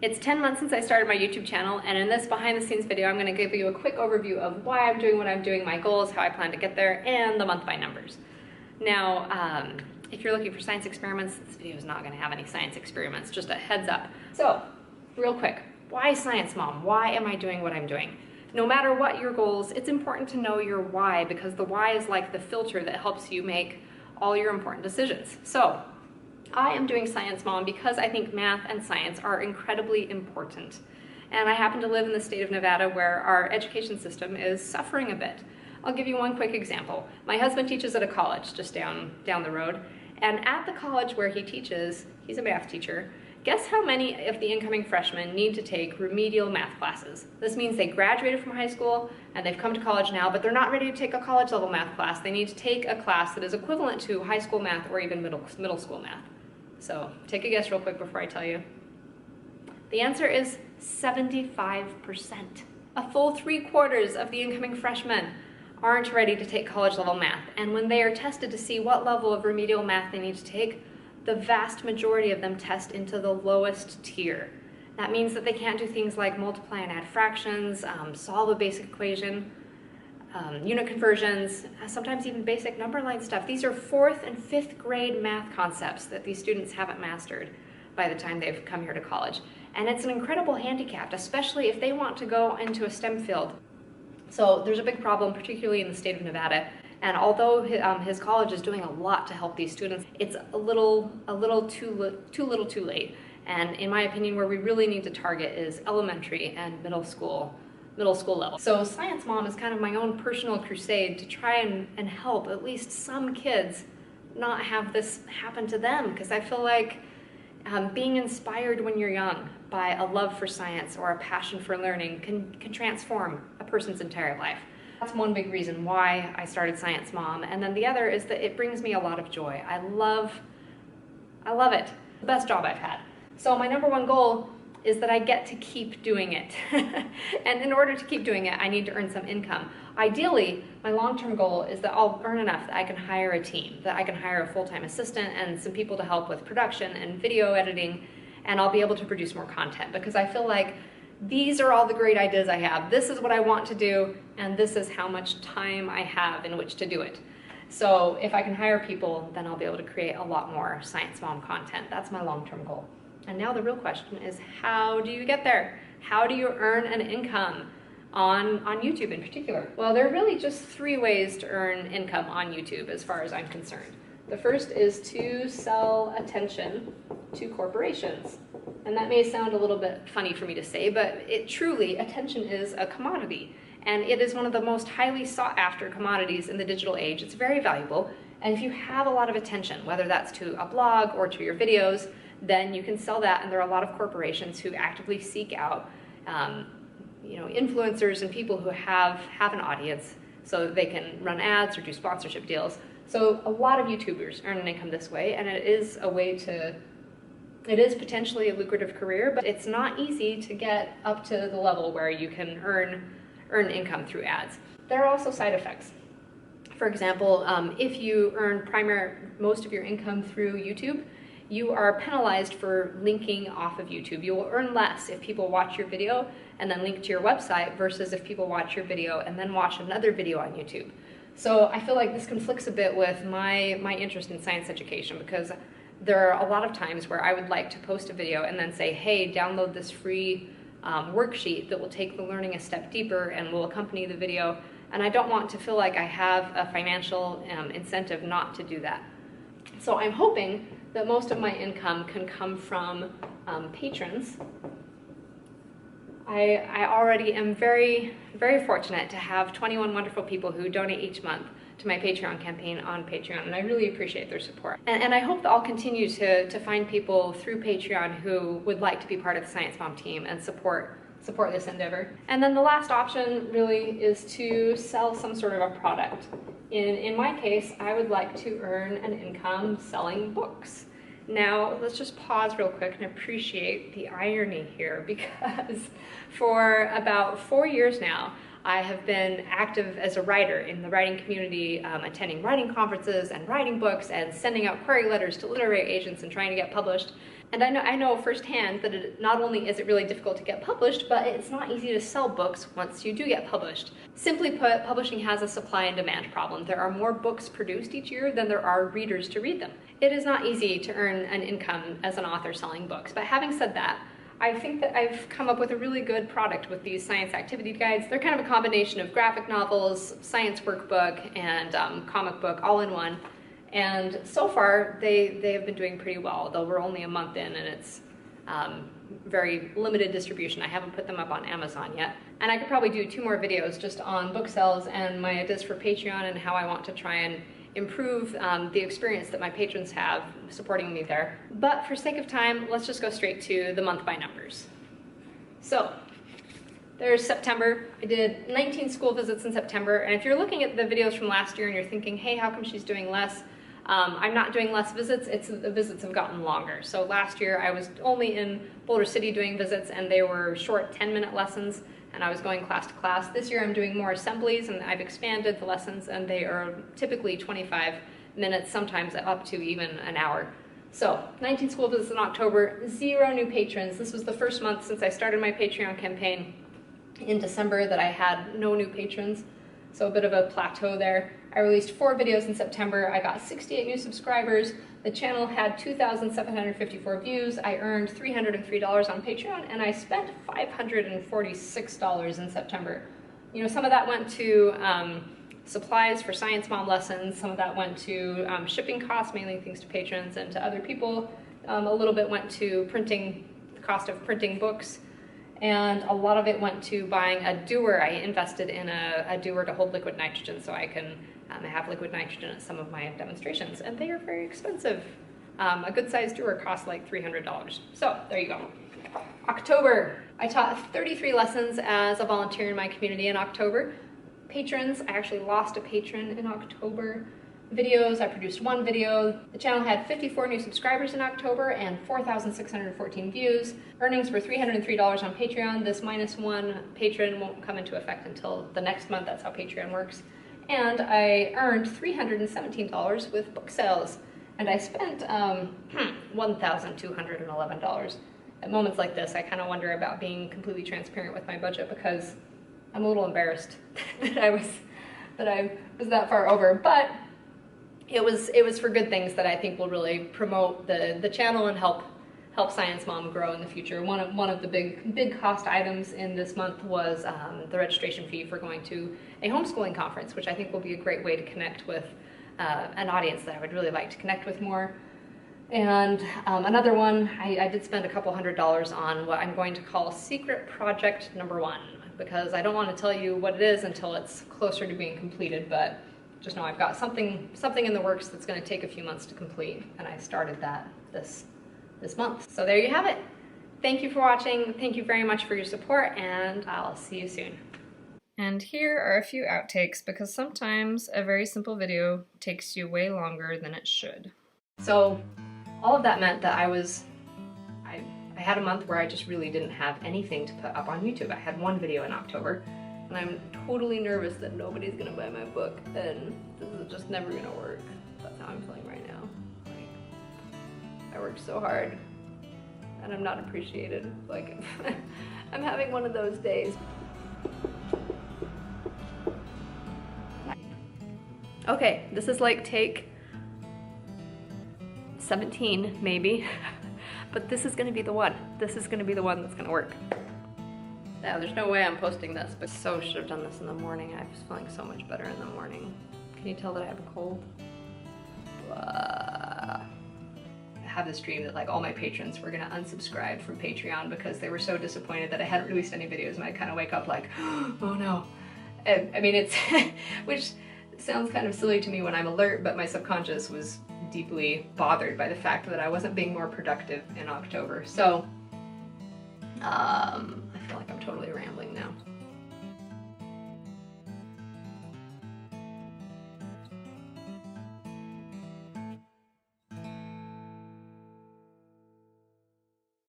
It's 10 months since I started my YouTube channel, and in this behind the scenes video I'm going to give you a quick overview of why I'm doing what I'm doing, my goals, how I plan to get there, and the month by numbers. Now, if you're looking for science experiments, this video is not going to have any science experiments, just a heads up. So, real quick, why Science Mom? Why am I doing what I'm doing? No matter what your goals, it's important to know your why, because the why is like the filter that helps you make all your important decisions. So, I am doing Science Mom because I think math and science are incredibly important. And I happen to live in the state of Nevada where our education system is suffering a bit. I'll give you one quick example. My husband teaches at a college just down the road, and at the college where he teaches, he's a math teacher. Guess how many of the incoming freshmen need to take remedial math classes? This means they graduated from high school and they've come to college now, but they're not ready to take a college level math class. They need to take a class that is equivalent to high school math or even middle school math. So take a guess real quick before I tell you. The answer is 75%. A full 3/4 of the incoming freshmen aren't ready to take college level math. And when they are tested to see what level of remedial math they need to take, the vast majority of them test into the lowest tier. That means that they can't do things like multiply and add fractions, solve a basic equation, unit conversions, sometimes even basic number line stuff. These are 4th and 5th grade math concepts that these students haven't mastered by the time they've come here to college. And it's an incredible handicap, especially if they want to go into a STEM field. So there's a big problem, particularly in the state of Nevada. And although his college is doing a lot to help these students, it's a little too late. And in my opinion, where we really need to target is elementary and middle school level. So Science Mom is kind of my own personal crusade to try and help at least some kids not have this happen to them, because I feel like being inspired when you're young by a love for science or a passion for learning can transform a person's entire life. That's one big reason why I started Science Mom. And then the other is that it brings me a lot of joy. I love it. The best job I've had. So my number one goal is that I get to keep doing it. And in order to keep doing it, I need to earn some income. Ideally, my long-term goal is that I'll earn enough that I can hire a team, that I can hire a full-time assistant and some people to help with production and video editing, and I'll be able to produce more content, because I feel like these are all the great ideas I have. This is what I want to do, and this is how much time I have in which to do it. So if I can hire people, then I'll be able to create a lot more Science Mom content. That's my long-term goal. And now the real question is, how do you get there? How do you earn an income on YouTube in particular? Well, there are really just 3 ways to earn income on YouTube as far as I'm concerned. The first is to sell attention to corporations. And that may sound a little bit funny for me to say, but attention is a commodity. And it is one of the most highly sought after commodities in the digital age. It's very valuable. And if you have a lot of attention, whether that's to a blog or to your videos, then you can sell that. And there are a lot of corporations who actively seek out influencers and people who have an audience so that they can run ads or do sponsorship deals. So a lot of YouTubers earn an income this way, and it is potentially a lucrative career, but it's not easy to get up to the level where you can earn income through ads. There are also side effects. For example, if you earn most of your income through YouTube, you are penalized for linking off of YouTube. You will earn less if people watch your video and then link to your website versus if people watch your video and then watch another video on YouTube. So I feel like this conflicts a bit with my interest in science education, because there are a lot of times where I would like to post a video and then say, hey, download this free worksheet that will take the learning a step deeper and will accompany the video. And I don't want to feel like I have a financial incentive not to do that. So I'm hoping that most of my income can come from patrons. I already am very, very fortunate to have 21 wonderful people who donate each month to my Patreon campaign on Patreon, and I really appreciate their support. And I hope that I'll continue to find people through Patreon who would like to be part of the Science Mom team and support this endeavor. And then the last option really is to sell some sort of a product. In my case, I would like to earn an income selling books. Now, let's just pause real quick and appreciate the irony here, because for about 4 years now, I have been active as a writer in the writing community, attending writing conferences and writing books and sending out query letters to literary agents and trying to get published. And I know firsthand that not only is it really difficult to get published, but it's not easy to sell books once you do get published. Simply put, publishing has a supply and demand problem. There are more books produced each year than there are readers to read them. It is not easy to earn an income as an author selling books. But having said that, I think that I've come up with a really good product with these science activity guides. They're kind of a combination of graphic novels, science workbook, and comic book all in one. And so far, they have been doing pretty well, though we're only a month in and it's very limited distribution. I haven't put them up on Amazon yet. And I could probably do 2 more videos just on book sales and my ideas for Patreon and how I want to try and improve the experience that my patrons have supporting me there. But for sake of time, let's just go straight to the month by numbers. So there's September. I did 19 school visits in September. And if you're looking at the videos from last year and you're thinking, hey, how come she's doing less? I'm not doing less visits, the visits have gotten longer. So last year I was only in Boulder City doing visits and they were short 10-minute lessons and I was going class to class. This year I'm doing more assemblies and I've expanded the lessons and they are typically 25 minutes, sometimes up to even an hour. So 19 school visits in October, 0 new patrons. This was the first month since I started my Patreon campaign in December that I had no new patrons. So a bit of a plateau there. I released 4 videos in September. I got 68 new subscribers. The channel had 2,754 views. I earned $303 on Patreon, and I spent $546 in September. You know, some of that went to supplies for Science Mom lessons. Some of that went to shipping costs, mainly things to patrons and to other people. A little bit went to printing, the cost of printing books. And a lot of it went to buying a dewar. I invested in a dewar to hold liquid nitrogen so I can have liquid nitrogen at some of my demonstrations. And they are very expensive. A good sized dewar costs like $300. So there you go. October, I taught 33 lessons as a volunteer in my community in October. Patrons, I actually lost a patron in October. Videos, I produced 1 video. The channel had 54 new subscribers in October and 4,614 views. Earnings were $303 on Patreon. This -1 patron won't come into effect until the next month. That's how Patreon works. And I earned $317 with book sales. And I spent $1,211. At moments like this, I kind of wonder about being completely transparent with my budget because I'm a little embarrassed that I was that far over. But it was for good things that I think will really promote the channel and help Science Mom grow in the future. One of the big cost items in this month was the registration fee for going to a homeschooling conference, which I think will be a great way to connect with an audience that I would really like to connect with more. And another one, I did spend a couple $100s on what I'm going to call secret project number 1, because I don't want to tell you what it is until it's closer to being completed, but just know I've got something in the works that's going to take a few months to complete, and I started that this month. So there you have it. Thank you for watching. Thank you very much for your support, and I'll see you soon. And here are a few outtakes because sometimes a very simple video takes you way longer than it should. So all of that meant that I had a month where I just really didn't have anything to put up on YouTube. I had 1 video in October. And I'm totally nervous that nobody's gonna buy my book, and this is just never gonna work. That's how I'm feeling right now. Like, I worked so hard, and I'm not appreciated. Like, I'm having one of those days. Okay, this is like take 17, maybe, but this is gonna be the one. This is gonna be the one that's gonna work. Yeah, there's no way I'm posting this, but so should have done this in the morning. I was feeling so much better in the morning. Can you tell that I have a cold? I had this dream that like all my patrons were gonna unsubscribe from Patreon because they were so disappointed that I hadn't released any videos, and I'd kind of wake up like, oh no. I mean, it's, which sounds kind of silly to me when I'm alert, but my subconscious was deeply bothered by the fact that I wasn't being more productive in October. So, I feel like I'm totally rambling now.